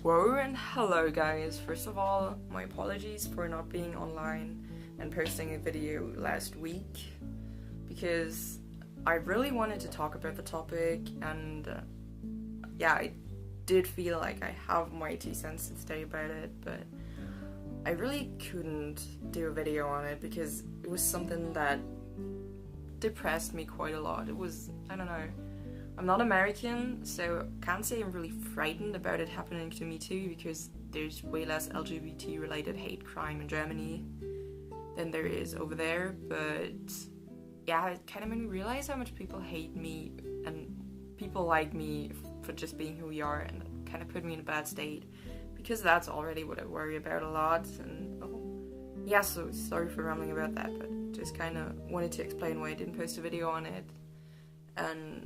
Whoa and hello guys. First of all, my apologies for not being online and posting a video last week because I really wanted to talk about the topic and I did feel like I have my 2 cents to say about it, but I really couldn't do a video on it because it was something that depressed me quite a lot. It was, I don't know, I'm not American, so can't say I'm really frightened about it happening to me too, because there's way less LGBT related hate crime in Germany than there is over there. But yeah, it kind of made me realize how much people hate me and people like me for just being who we are, and it kind of put me in a bad state because that's already what I worry about a lot. And so sorry for rambling about that, but just kind of wanted to explain why I didn't post a video on it. And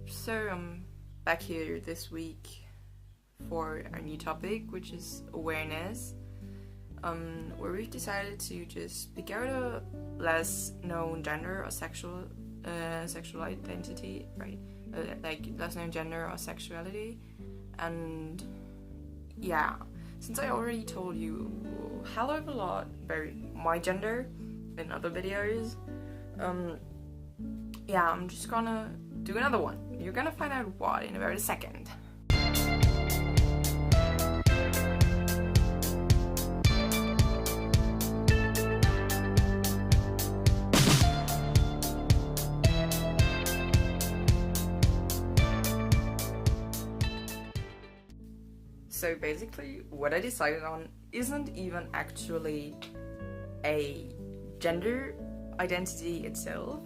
so I'm back here this week for our new topic, which is awareness, where we've decided to just speak out a less known gender or sexual identity, right? Like less known gender or sexuality. And yeah, since I already told you a hell of a lot about my gender in other videos, I'm just gonna do another one. You're gonna find out what in about a second. So basically, what I decided on isn't even actually a gender identity itself.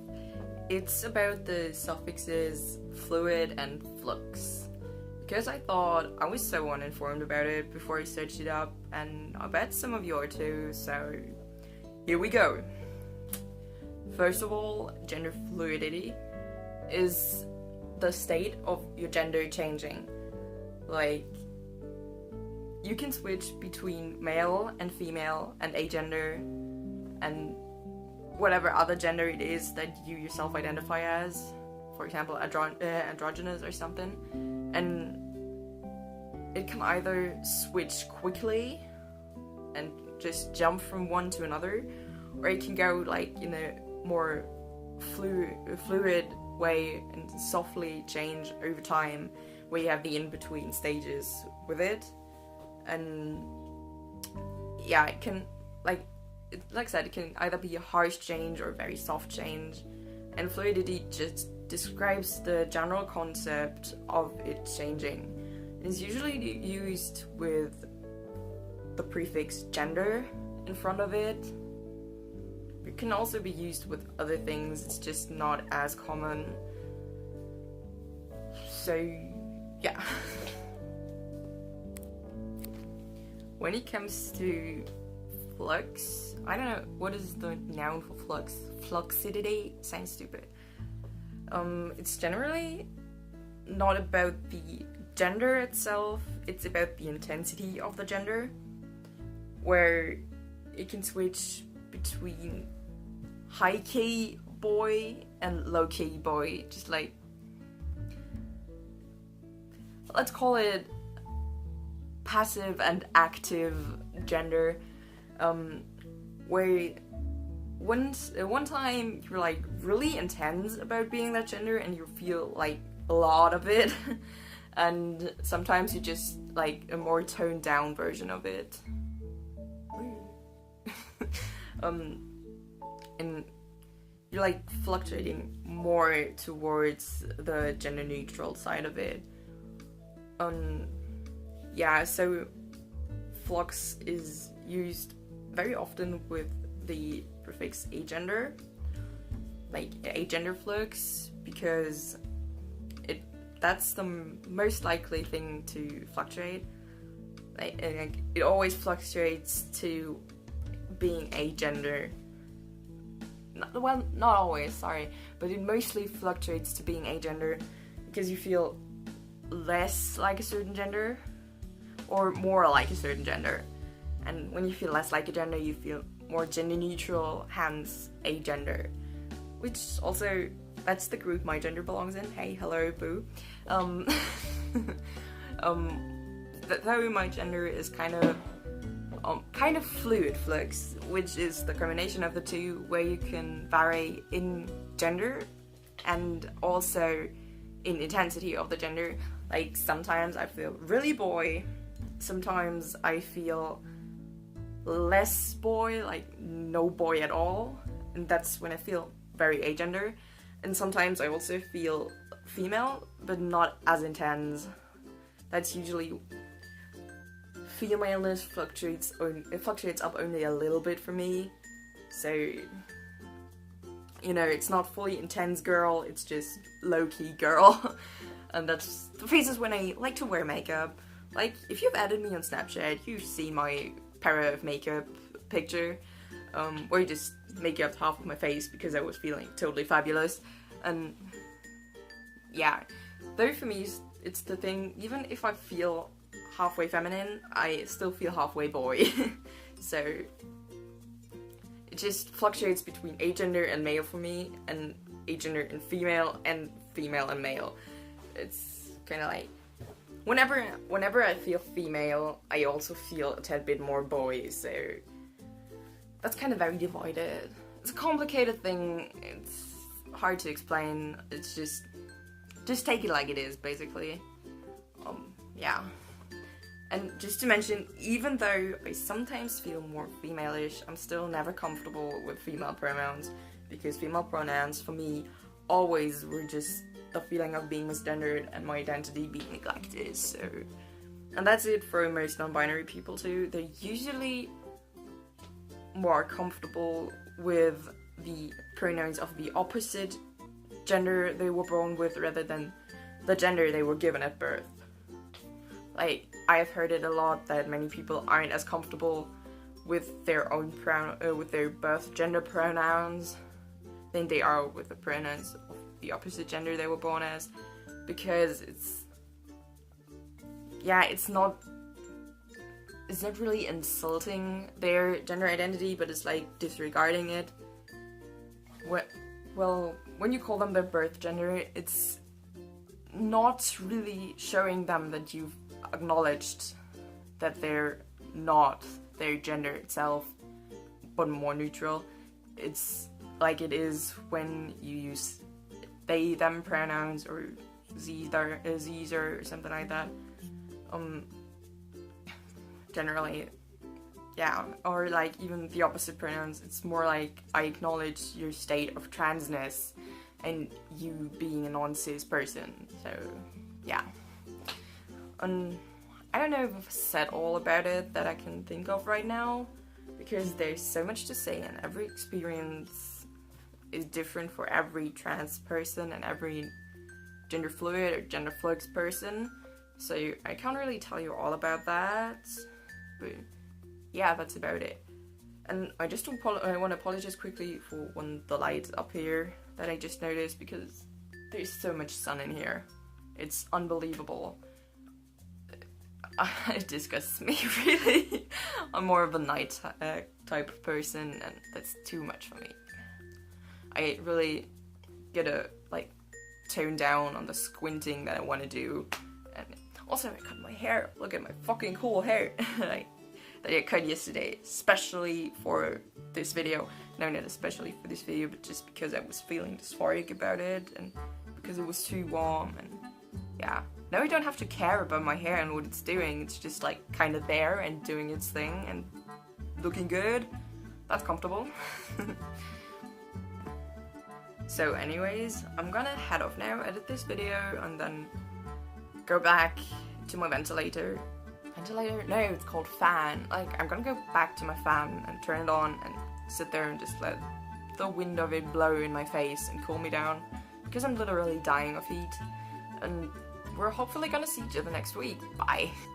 It's about the suffixes fluid and flux, because I thought I was so uninformed about it before I searched it up, and I bet some of you are too, so here we go. First of all, gender fluidity is the state of your gender changing. Like, you can switch between male and female and agender and whatever other gender it is that you yourself identify as, for example androgynous or something, and it can either switch quickly and just jump from one to another, or it can go like in a more fluid way and softly change over time, where you have the in-between stages with it. And yeah, it can, like I said, it can either be a harsh change or a very soft change, and fluidity just describes the general concept of it changing. It's usually used with the prefix gender in front of it. It can also be used with other things, it's just not as common. So yeah. When it comes to flux, I don't know, what is the noun for flux? Fluidity sounds stupid. It's generally not about the gender itself, it's about the intensity of the gender, where it can switch between high-key boy and low-key boy, just like, let's call it passive and active gender, where one time you're like really intense about being that gender and you feel like a lot of it, and sometimes you just like a more toned down version of it. And you're like fluctuating more towards the gender neutral side of it. So flux is used very often with the prefix agender, like agender flux, because that's the most likely thing to fluctuate. It always fluctuates to being agender. Well, not always, sorry, but it mostly fluctuates to being agender because you feel less like a certain gender or more like a certain gender, and when you feel less like a gender you feel more gender neutral, hence agender, which also that's the group my gender belongs in. Hey, hello, boo. Though my gender is kind of fluid flux, which is the combination of the two, where you can vary in gender and also in intensity of the gender. Like, sometimes I feel really boy, sometimes I feel less boy, like no boy at all, and that's when I feel very agender. And sometimes I also feel female, but not as intense. That's usually femaleness fluctuates up only a little bit for me. So, you know, it's not fully intense girl, it's just low-key girl. And that's the phases when I like to wear makeup. Like, if you've added me on Snapchat, you've seen my para of makeup picture, where you just make up half of my face because I was feeling totally fabulous. And yeah, though for me it's the thing, even if I feel halfway feminine, I still feel halfway boy. So it just fluctuates between agender and male for me, and agender and female and male. It's kind of like whenever I feel female, I also feel a tad bit more boy, so that's kind of very divided. It's a complicated thing, it's hard to explain, it's just take it like it is, basically. Yeah. And just to mention, even though I sometimes feel more female-ish, I'm still never comfortable with female pronouns, because female pronouns for me always were just the feeling of being misgendered and my identity being neglected, so... And that's it for most non-binary people too. They're usually more comfortable with the pronouns of the opposite gender they were born with rather than the gender they were given at birth. Like, I've heard it a lot that many people aren't as comfortable with their own with their birth gender pronouns than they are with the pronouns of the opposite gender they were born as, because it's not really insulting their gender identity, but it's like disregarding it. Well, when you call them their birth gender, it's not really showing them that you've acknowledged that they're not their gender itself, but more neutral. It's like it is when you use they, them pronouns, or z's or something like that. Generally, yeah, or like even the opposite pronouns, it's more like I acknowledge your state of transness and you being a non-cis person, so yeah. I don't know if I've said all about it that I can think of right now, because there's so much to say and every experience is different for every trans person and every gender fluid or gender flux person, so I can't really tell you all about that, but yeah, that's about it. And I just want to apologize quickly for the lights up here that I just noticed, because there's so much sun in here. It's unbelievable. It disgusts me, really. I'm more of a night type of person, and that's too much for me. I really gotta, like, tone down on the squinting that I want to do. And also, I cut my hair. Look at my fucking cool hair that I cut yesterday, especially for this video. No, not especially for this video, but just because I was feeling dysphoric about it, and because it was too warm, and yeah. Now I don't have to care about my hair and what it's doing, it's just like kind of there and doing its thing and looking good. That's comfortable. So anyways, I'm gonna head off now, edit this video, and then go back to my ventilator. Ventilator? No, it's called fan. Like, I'm gonna go back to my fan and turn it on and sit there and just let the wind of it blow in my face and cool me down, because I'm literally dying of heat. And we're hopefully gonna see each other next week. Bye.